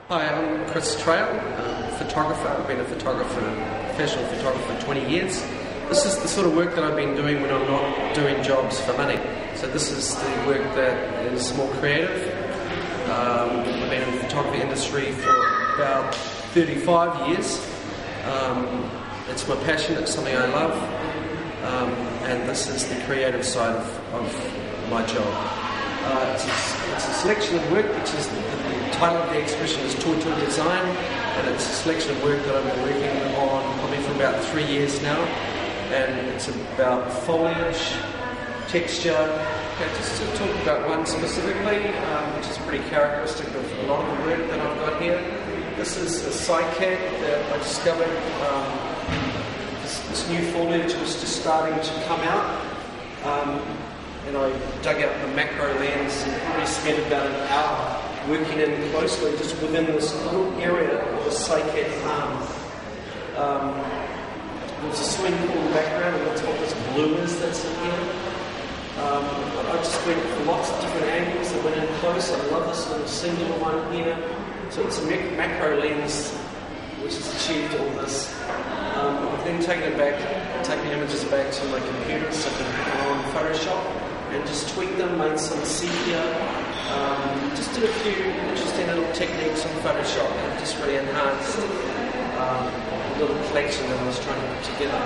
Hi, I'm Chris Trail, photographer. I've been a professional photographer for 20 years. This is the sort of work that I've been doing when I'm not doing jobs for money. So this is the work that is more creative. I've been in the photography industry for about 35 years. It's my passion, it's something I love, and this is the creative side of my job. It's a selection of work, which is the title of the exhibition is Tour to Design, and it's a selection of work that I've been working on probably for about 3 years now, and it's about foliage, texture. Okay, just to talk about one specifically, which is pretty characteristic of a lot of the work that I've got here. This is a cycad that I discovered. This new foliage was just starting to come out. And I dug out the macro lens and probably spent about an hour working in closely just within this little area of the cycad farm. There's a swimming pool in the background, and that's what this blue is that's in here. I just went for lots of different angles that went in close. I love this little singular one here. So it's a macro lens which has achieved all this. I've then taken the images back to my computer, so I can put them on Photoshop and just tweak them, made some sepia, just did a few interesting little techniques on Photoshop that just really enhanced the little collection that I was trying to put together.